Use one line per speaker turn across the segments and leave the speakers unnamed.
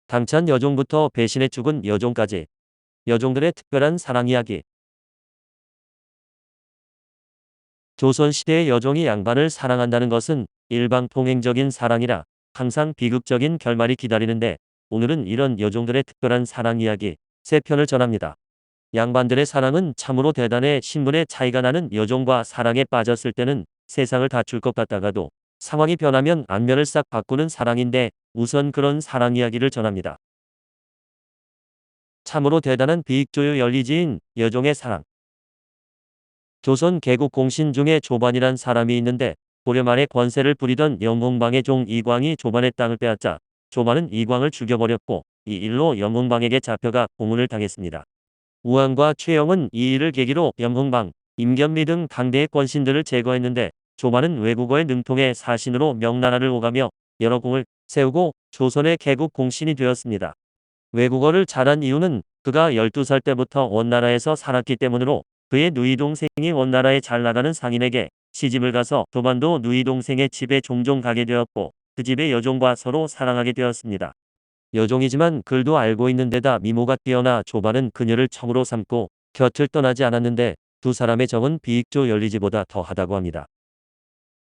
당찬 여종부터 배신해 죽은 여종까지 여종들의 특별한 사랑 이야기. 조선시대의 여종이 양반을 사랑한다는 것은 일방통행적인 사랑이라 항상 비극적인 결말이 기다리는데, 오늘은 이런 여종들의 특별한 사랑 이야기 3편을 전합니다. 양반들의 사랑은 참으로 대단해. 신분의 차이가 나는 여종과 사랑에 빠졌을 때는 세상을 다 줄 것 같다가도 상황이 변하면 안면을 싹 바꾸는 사랑인데, 우선 그런 사랑 이야기를 전합니다. 참으로 대단한 비익조유 연리지인 여종의 사랑. 조선 개국 공신 중에 조반이란 사람이 있는데, 고려 말에 권세를 부리던 영흥방의 종 이광이 조반의 땅을 빼앗자 조반은 이광을 죽여버렸고, 이 일로 영흥방에게 잡혀가 고문을 당했습니다. 우왕과 최영은 이 일을 계기로 영흥방, 임견미 등 당대의 권신들을 제거했는데, 조반은 외국어에 능통해 사신으로 명나라를 오가며 여러 궁을 세우고 조선의 개국 공신이 되었습니다. 외국어를 잘한 이유는 그가 12살 때부터 원나라에서 살았기 때문으로, 그의 누이 동생이 원나라에 잘 나가는 상인에게 시집을 가서 조반도 누이 동생의 집에 종종 가게 되었고, 그 집의 여종과 서로 사랑하게 되었습니다. 여종이지만 글도 알고 있는 데다 미모가 뛰어나 조반은 그녀를 청으로 삼고 곁을 떠나지 않았는데, 두 사람의 정은 비익조 연리지보다 더하다고 합니다.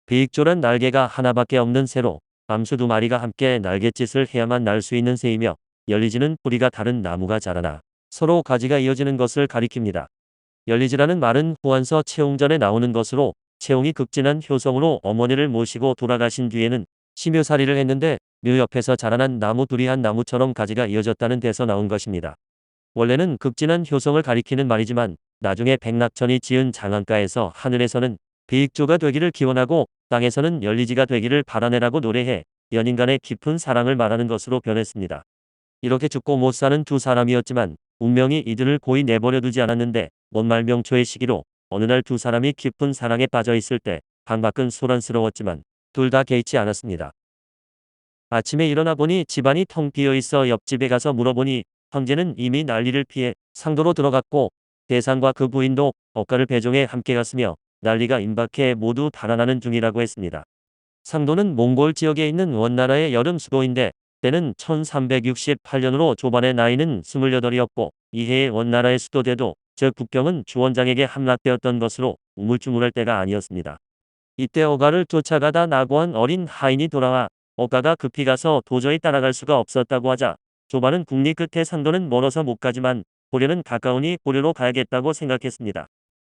비익조란 날개가 하나밖에 없는 새로, 암수 2마리가 함께 날갯짓을 해야만 날 수 있는 새이며, 연리지는 뿌리가 다른 나무가 자라나 서로 가지가 이어지는 것을 가리킵니다. 연리지라는 말은 후한서 채옹전에 나오는 것으로, 채옹이 극진한 효성으로 어머니를 모시고 돌아가신 뒤에는 심효살이를 했는데, 묘 옆에서 자라난 나무 둘이 한 나무처럼 가지가 이어졌다는 데서 나온 것입니다. 원래는 극진한 효성을 가리키는 말이지만, 나중에 백낙천이 지은 장안가에서 하늘에서는 비익조가 되기를 기원하고 땅에서는 연리지가 되기를 바라네라고 노래해 연인간의 깊은 사랑을 말하는 것으로 변했습니다. 이렇게 죽고 못 사는 두 사람이었지만 운명이 이들을 고이 내버려두지 않았는데, 원말명초의 시기로 어느 날 두 사람이 깊은 사랑에 빠져 있을 때 방밖은 소란스러웠지만 둘 다 개의치 않았습니다. 아침에 일어나 보니 집안이 텅 비어 있어 옆집에 가서 물어보니 형제는 이미 난리를 피해 상도로 들어갔고, 대상과 그 부인도 억가를 배종해 함께 갔으며 난리가 임박해 모두 달아나는 중이라고 했습니다. 상도는 몽골 지역에 있는 원나라의 여름 수도인데, 때는 1368년으로 조반의 나이는 28이었고 이해에 원나라의 수도대도 즉 국경은 주원장에게 함락되었던 것으로 우물쭈물할 때가 아니었습니다. 이때 어가를 쫓아가다 나고한 어린 하인이 돌아와 어가가 급히 가서 도저히 따라갈 수가 없었다고 하자, 조반은 국리 끝에 상도는 멀어서 못 가지만 고려는 가까우니 고려로 가야겠다고 생각했습니다.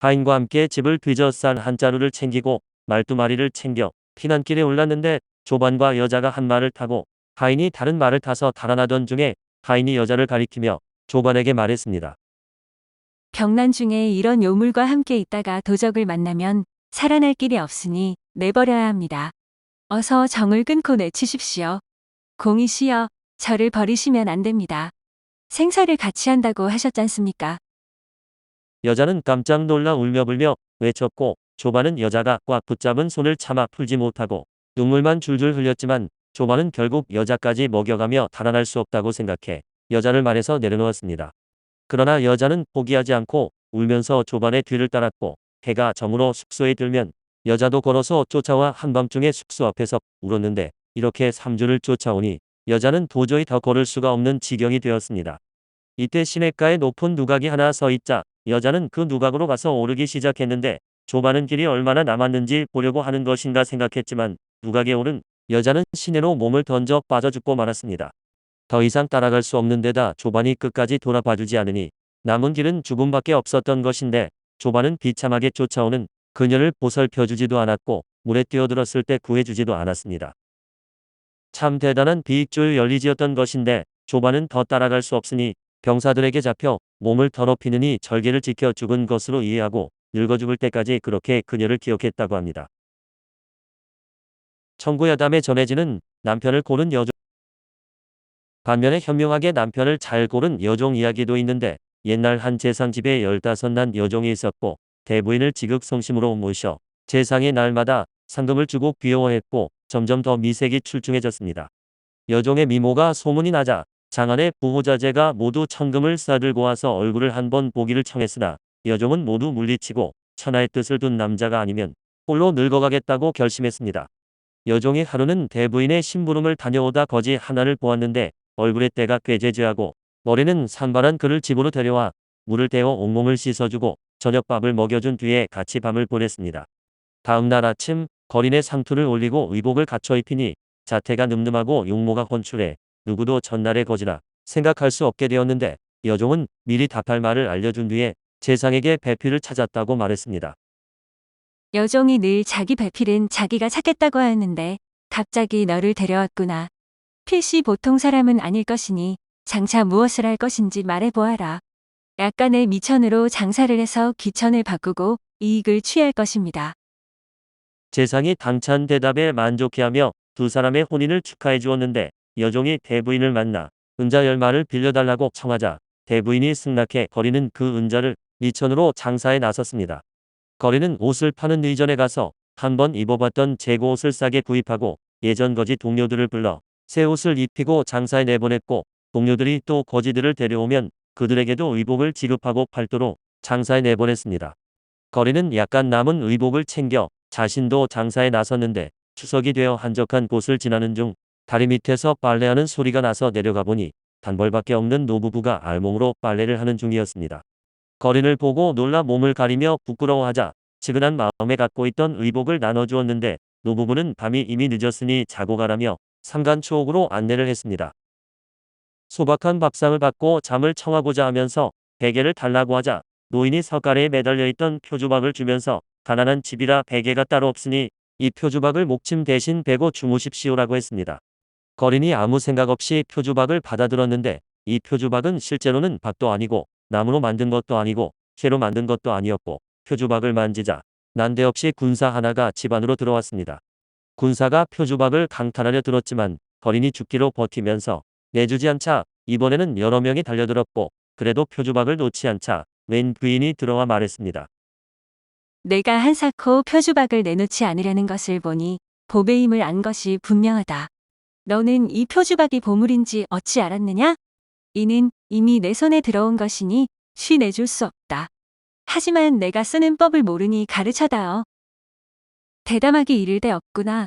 하인과 함께 집을 뒤져 쌀 한 자루를 챙기고 말 2마리를 챙겨 피난길에 올랐는데, 조반과 여자가 한 말을 타고 하인이 다른 말을 타서 달아나던 중에 하인이 여자를 가리키며 조반에게 말했습니다.
병난 중에 이런 요물과 함께 있다가 도적을 만나면 살아날 길이 없으니 내버려야 합니다. 어서 정을 끊고 내치십시오. 공이시여, 저를 버리시면 안 됩니다. 생사를 같이 한다고 하셨잖습니까?
여자는 깜짝 놀라 울며불며 외쳤고, 조반은 여자가 꽉 붙잡은 손을 차마 풀지 못하고 눈물만 줄줄 흘렸지만, 조반은 결국 여자까지 먹여가며 달아날 수 없다고 생각해 여자를 말에서 내려놓았습니다. 그러나 여자는 포기하지 않고 울면서 조반의 뒤를 따랐고, 해가 저물어 숙소에 들면 여자도 걸어서 쫓아와 한밤중에 숙소 앞에서 울었는데, 이렇게 3주를 쫓아오니 여자는 도저히 더 걸을 수가 없는 지경이 되었습니다. 이때 시냇가에 높은 누각이 하나 서 있자 여자는 그 누각으로 가서 오르기 시작했는데, 조반은 길이 얼마나 남았는지 보려고 하는 것인가 생각했지만 누각에 오른 여자는 시내로 몸을 던져 빠져 죽고 말았습니다. 더 이상 따라갈 수 없는 데다 조반이 끝까지 돌아봐주지 않으니 남은 길은 죽음밖에 없었던 것인데, 조반은 비참하게 쫓아오는 그녀를 보살펴주지도 않았고 물에 뛰어들었을 때 구해주지도 않았습니다. 참 대단한 비익조유 연리지였던 것인데, 조반은 더 따라갈 수 없으니 병사들에게 잡혀 몸을 더럽히느니 절개를 지켜 죽은 것으로 이해하고 늙어 죽을 때까지 그렇게 그녀를 기억했다고 합니다. 청구여담에 전해지는 남편을 고른 여종. 반면에 현명하게 남편을 잘 고른 여종 이야기도 있는데, 옛날 한 재상집에 15난 여종이 있었고, 대부인을 지극성심으로 모셔 재상의 날마다 상금을 주고 귀여워했고 점점 더 미색이 출중해졌습니다. 여종의 미모가 소문이 나자 장안의 부호자제가 모두 천금을 싸들고 와서 얼굴을 한번 보기를 청했으나, 여종은 모두 물리치고 천하의 뜻을 둔 남자가 아니면 홀로 늙어가겠다고 결심했습니다. 여종이 하루는 대부인의 심부름을 다녀오다 거지 하나를 보았는데, 얼굴에 때가 꾀죄죄하고 머리는 산발한 그를 집으로 데려와 물을 데워 온몸을 씻어주고 저녁밥을 먹여준 뒤에 같이 밤을 보냈습니다. 다음 날 아침 거린의 상투를 올리고 의복을 갖춰 입히니 자태가 늠름하고 용모가 훤출해 누구도 전날의 거지라 생각할 수 없게 되었는데 여종은 미리 답할 말을 알려준 뒤에 재상에게 배필을 찾았다고 말했습니다.
여종이 늘 자기 배필은 자기가 찾겠다고 하였는데 갑자기 너를 데려왔구나. 필시 보통 사람은 아닐 것이니 장차 무엇을 할 것인지 말해보아라. 약간의 미천으로 장사를 해서 귀천을 바꾸고 이익을 취할 것입니다.
재상이 당찬 대답에 만족해하며 두 사람의 혼인을 축하해 주었는데 여종이 대부인을 만나 은자 10마를 빌려달라고 청하자 대부인이 승낙해 거리는 그 은자를 미천으로 장사에 나섰습니다. 거리는 옷을 파는 의전에 가서 한번 입어봤던 재고 옷을 싸게 구입하고 예전 거지 동료들을 불러 새 옷을 입히고 장사에 내보냈고 동료들이 또 거지들을 데려오면 그들에게도 의복을 지급하고 팔도록 장사에 내보냈습니다. 거리는 약간 남은 의복을 챙겨 자신도 장사에 나섰는데 추석이 되어 한적한 곳을 지나는 중 다리 밑에서 빨래하는 소리가 나서 내려가 보니 단벌밖에 없는 노부부가 알몸으로 빨래를 하는 중이었습니다. 거린을 보고 놀라 몸을 가리며 부끄러워하자 측은한 마음에 갖고 있던 의복을 나눠주었는데 노부부는 밤이 이미 늦었으니 자고 가라며 삼간초옥으로 안내를 했습니다. 소박한 밥상을 받고 잠을 청하고자 하면서 베개를 달라고 하자 노인이 석가래에 매달려 있던 표주박을 주면서 가난한 집이라 베개가 따로 없으니 이 표주박을 목침 대신 베고 주무십시오라고 했습니다. 거린이 아무 생각 없이 표주박을 받아들었는데 이 표주박은 실제로는 박도 아니고 나무로 만든 것도 아니고 쇠로 만든 것도 아니었고 표주박을 만지자 난데없이 군사 하나가 집 안으로 들어왔습니다. 군사가 표주박을 강탈하려 들었지만 거린이 죽기로 버티면서 내주지 않자 이번에는 여러 명이 달려들었고 그래도 표주박을 놓지 않자 웬 부인이 들어와 말했습니다.
내가 한사코 표주박을 내놓지 않으려는 것을 보니 보배임을 안 것이 분명하다. 너는 이 표주박이 보물인지 어찌 알았느냐? 이는 이미 내 손에 들어온 것이니 쉬 내줄 수 없다. 하지만 내가 쓰는 법을 모르니 가르쳐다오. 대담하게 이를 데 없구나.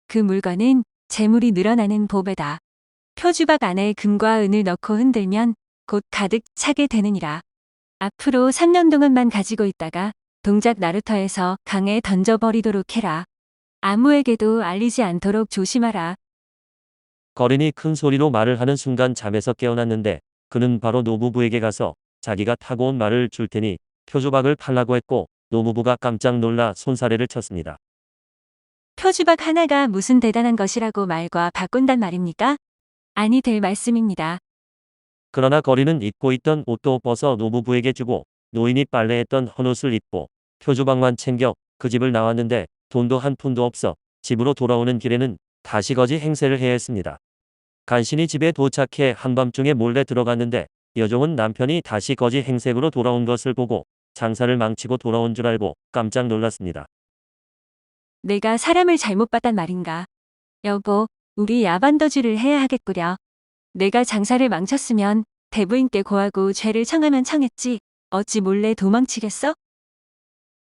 그 물건은 재물이 늘어나는 보배다. 표주박 안에 금과 은을 넣고 흔들면 곧 가득 차게 되느니라. 앞으로 3년 동안만 가지고 있다가 동작 나루터에서 강에 던져버리도록 해라. 아무에게도 알리지 않도록 조심하라.
거린이 큰 소리로 말을 하는 순간 잠에서 깨어났는데 그는 바로 노부부에게 가서 자기가 타고 온 말을 줄 테니 표주박을 팔라고 했고 노부부가 깜짝 놀라 손사래를 쳤습니다.
표주박 하나가 무슨 대단한 것이라고 말과 바꾼단 말입니까? 아니 될 말씀입니다.
그러나 거린은 입고 있던 옷도 벗어 노부부에게 주고 노인이 빨래했던 헌옷을 입고 표주박만 챙겨 그 집을 나왔는데 돈도 한 푼도 없어 집으로 돌아오는 길에는 다시 거지 행세를 해야 했습니다. 간신히 집에 도착해 한밤중에 몰래 들어갔는데 여종은 남편이 다시 거지 행색으로 돌아온 것을 보고 장사를 망치고 돌아온 줄 알고 깜짝 놀랐습니다.
내가 사람을 잘못 봤단 말인가. 여보, 우리 야반도주를 해야 하겠구려. 내가 장사를 망쳤으면 대부인께 고하고 죄를 청하면 청했지. 어찌 몰래 도망치겠어?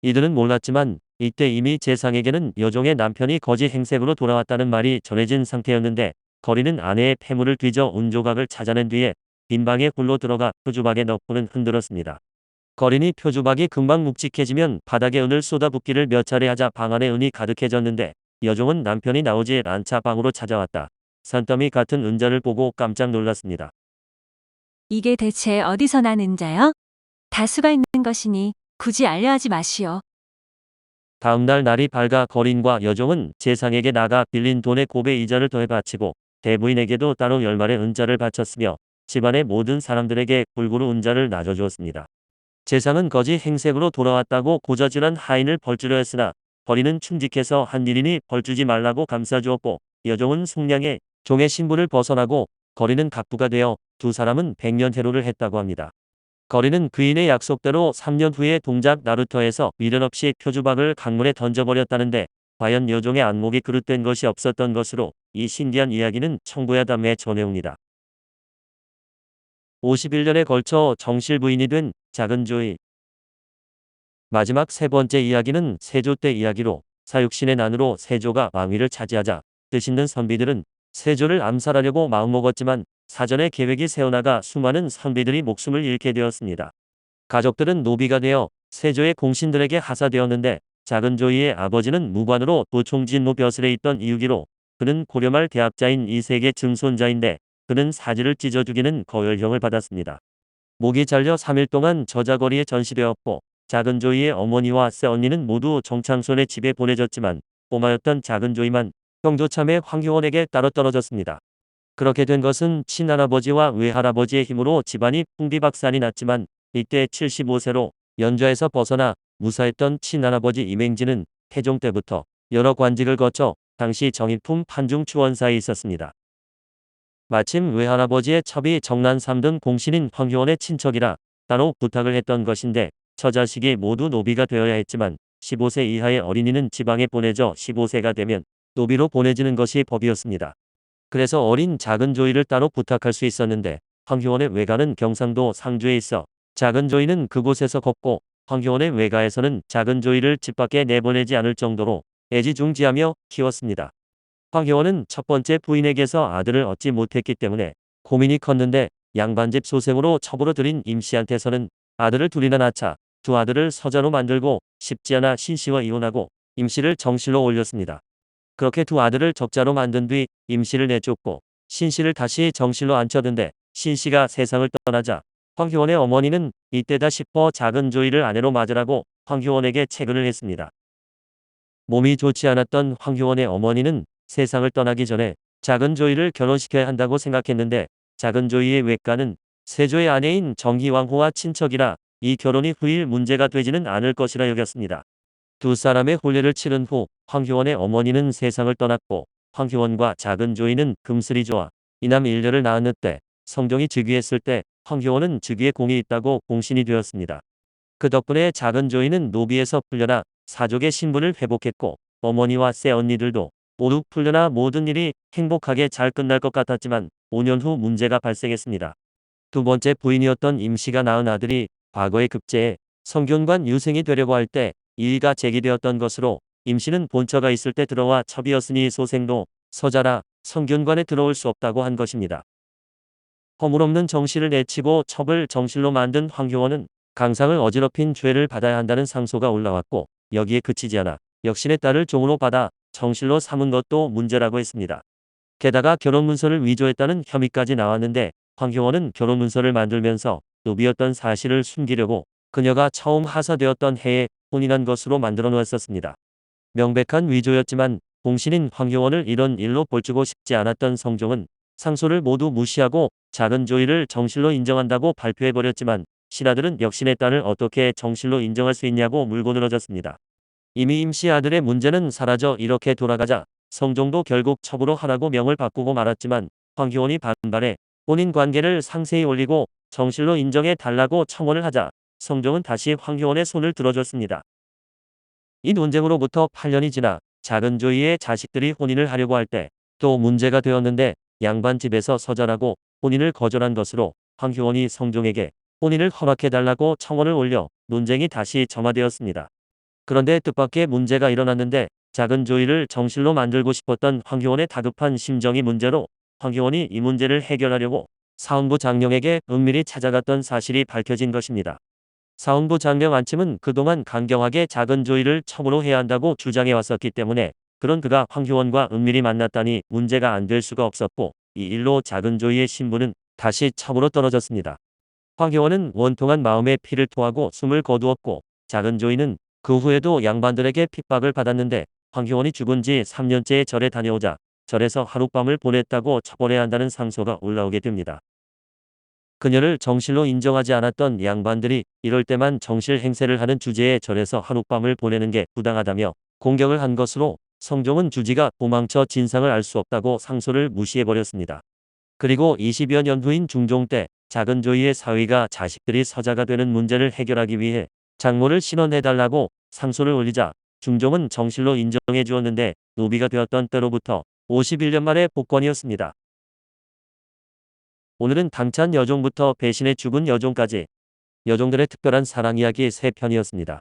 이들은 몰랐지만 이때 이미 재상에게는 여종의 남편이 거지 행색으로 돌아왔다는 말이 전해진 상태였는데 거리는 아내의 폐물을 뒤져 운조각을 찾아낸 뒤에 빈방에 홀로 들어가 표주박에 넣고는 흔들었습니다. 거린이 표주박이 금방 묵직해지면 바닥에 은을 쏟아붓기를 몇 차례 하자 방 안에 은이 가득해졌는데 여종은 남편이 나오지 않자 방으로 찾아왔다. 산더미 같은 은자를 보고 깜짝 놀랐습니다.
이게 대체 어디서 난 은자요? 다수가 있는 것이니 굳이 알려하지 마시오.
다음날 날이 밝아 거린과 여종은 재상에게 나가 빌린 돈의 고배 이자를 더해 바치고 대부인에게도 따로 10마리의 은자를 바쳤으며 집안의 모든 사람들에게 골고루 은자를 나눠주었습니다. 재상은 거지 행색으로 돌아왔다고 고저질한 하인을 벌주려 했으나 거린은 충직해서 한 일이니 벌주지 말라고 감싸주었고 여종은 속량해 종의 신분을 벗어나고 거린은 갑부가 되어 두 사람은 100년 해로를 했다고 합니다. 거린은 그인의 약속대로 3년 후에 동작 나루터에서 미련 없이 표주박을 강물에 던져버렸다는데 과연 여종의 안목이 그릇된 것이 없었던 것으로 이 신기한 이야기는 청구야담에 전해옵니다. 51년에 걸쳐 정실 부인이 된 작은 조이. 마지막 세 번째 이야기는 세조 때 이야기로 사육신의 난으로 세조가 왕위를 차지하자 뜻있는 선비들은 세조를 암살하려고 마음먹었지만 사전에 계획이 세워나가 수많은 선비들이 목숨을 잃게 되었습니다. 가족들은 노비가 되어 세조의 공신들에게 하사되었는데 작은 조이의 아버지는 무관으로 도총진무 벼슬에 있던 이유기로 그는 고려말 대학자인 이색의 증손자인데 그는 사지를 찢어 죽이는 거열형을 받았습니다. 목이 잘려 3일 동안 저자거리에 전시되었고 작은 조이의 어머니와 새언니는 모두 정창손의 집에 보내졌지만 꼬마였던 작은 조이만 형조참의 황효원에게 따로 떨어졌습니다. 그렇게 된 것은 친할아버지와 외할아버지의 힘으로 집안이 풍비박산이 났지만 이때 75세로 연좌에서 벗어나 무사했던 친할아버지 이맹진은 태종 때부터 여러 관직을 거쳐 당시 정일품 판중 추원사에 있었습니다. 마침 외할아버지의 첩이 정난 3등 공신인 황효원의 친척이라 따로 부탁을 했던 것인데 처자식이 모두 노비가 되어야 했지만 15세 이하의 어린이는 지방에 보내져 15세가 되면 노비로 보내지는 것이 법이었습니다. 그래서 어린 작은 조이를 따로 부탁할 수 있었는데 황효원의 외가는 경상도 상주에 있어 작은 조이는 그곳에서 걷고 황효원의 외가에서는 작은 조이를 집 밖에 내보내지 않을 정도로 애지중지하며 키웠습니다. 황효원은 첫 번째 부인에게서 아들을 얻지 못했기 때문에 고민이 컸는데 양반집 소생으로 첩으로 들인 임씨한테서는 아들을 둘이나 낳자 두 아들을 서자로 만들고 쉽지 않아 신씨와 이혼하고 임씨를 정실로 올렸습니다. 그렇게 두 아들을 적자로 만든 뒤 임씨를 내쫓고 신씨를 다시 정실로 앉혀둔데 신씨가 세상을 떠나자 황효원의 어머니는 이때다 싶어 작은 조이를 아내로 맞으라고 황효원에게 채근을 했습니다. 몸이 좋지 않았던 황효원의 어머니는 세상을 떠나기 전에 작은 조이를 결혼시켜야 한다고 생각했는데 작은 조이의 외가는 세조의 아내인 정희왕후와 친척이라 이 결혼이 후일 문제가 되지는 않을 것이라 여겼습니다. 두 사람의 혼례를 치른 후 황효원의 어머니는 세상을 떠났고 황효원과 작은 조이는 금슬이 좋아 이남 일녀를 낳았는데 성종이 즉위했을 때 황효원은 즉위에 공이 있다고 공신이 되었습니다. 그 덕분에 작은 조이는 노비에서 풀려나 사족의 신분을 회복했고 어머니와 새언니들도 모두 풀려나 모든 일이 행복하게 잘 끝날 것 같았지만 5년 후 문제가 발생했습니다. 두 번째 부인이었던 임씨가 낳은 아들이 과거에 급제해 성균관 유생이 되려고 할 때 이의가 제기되었던 것으로 임씨는 본처가 있을 때 들어와 첩이었으니 소생도 서자라 성균관에 들어올 수 없다고 한 것입니다. 허물없는 정씨를 내치고 첩을 정실로 만든 황효원은 강상을 어지럽힌 죄를 받아야 한다는 상소가 올라왔고 여기에 그치지 않아 역신의 딸을 종으로 받아 정실로 삼은 것도 문제라고 했습니다. 게다가 결혼문서를 위조했다는 혐의까지 나왔는데 황효원은 결혼문서를 만들면서 노비였던 사실을 숨기려고 그녀가 처음 하사되었던 해에 혼인한 것으로 만들어 놓았었습니다. 명백한 위조였지만 공신인 황효원을 이런 일로 볼주고 싶지 않았던 성종은 상소를 모두 무시하고 작은 조이를 정실로 인정한다고 발표해버렸지만 신하들은 역신의 딸을 어떻게 정실로 인정할 수 있냐고 물고 늘어졌습니다. 이미 임씨 아들의 문제는 사라져 이렇게 돌아가자 성종도 결국 첩으로 하라고 명을 바꾸고 말았지만 황효원이 반발해 혼인 관계를 상세히 올리고 정실로 인정해 달라고 청원을 하자 성종은 다시 황효원의 손을 들어줬습니다. 이 논쟁으로부터 8년이 지나 작은 조이의 자식들이 혼인을 하려고 할 때 또 문제가 되었는데 양반 집에서 서자라고 혼인을 거절한 것으로 황효원이 성종에게 혼인을 허락해달라고 청원을 올려 논쟁이 다시 점화되었습니다. 그런데 뜻밖의 문제가 일어났는데 작은 조이를 정실로 만들고 싶었던 황효원의 다급한 심정이 문제로 황효원이 이 문제를 해결하려고 사헌부 장령에게 은밀히 찾아갔던 사실이 밝혀진 것입니다. 사헌부 장령 안침은 그동안 강경하게 작은 조이를 첩으로 해야 한다고 주장해 왔었기 때문에 그런 그가 황효원과 은밀히 만났다니 문제가 안 될 수가 없었고 이 일로 작은 조이의 신분은 다시 첩으로 떨어졌습니다. 황효원은 원통한 마음에 피를 토하고 숨을 거두었고 작은 조이는 그 후에도 양반들에게 핍박을 받았는데 황효원이 죽은 지 3년째에 절에 다녀오자 절에서 하룻밤을 보냈다고 처벌해야 한다는 상소가 올라오게 됩니다. 그녀를 정실로 인정하지 않았던 양반들이 이럴 때만 정실 행세를 하는 주제에 절에서 하룻밤을 보내는 게 부당하다며 공격을 한 것으로 성종은 주지가 도망쳐 진상을 알 수 없다고 상소를 무시해버렸습니다. 그리고 20여 년 후인 중종 때 작은 조이의 사위가 자식들이 서자가 되는 문제를 해결하기 위해 장모를 신원해달라고 상소를 올리자 중종은 정실로 인정해 주었는데 노비가 되었던 때로부터 51년 만에 복권이었습니다. 오늘은 당찬 여종부터 배신해 죽은 여종까지 여종들의 특별한 사랑 이야기 3편이었습니다.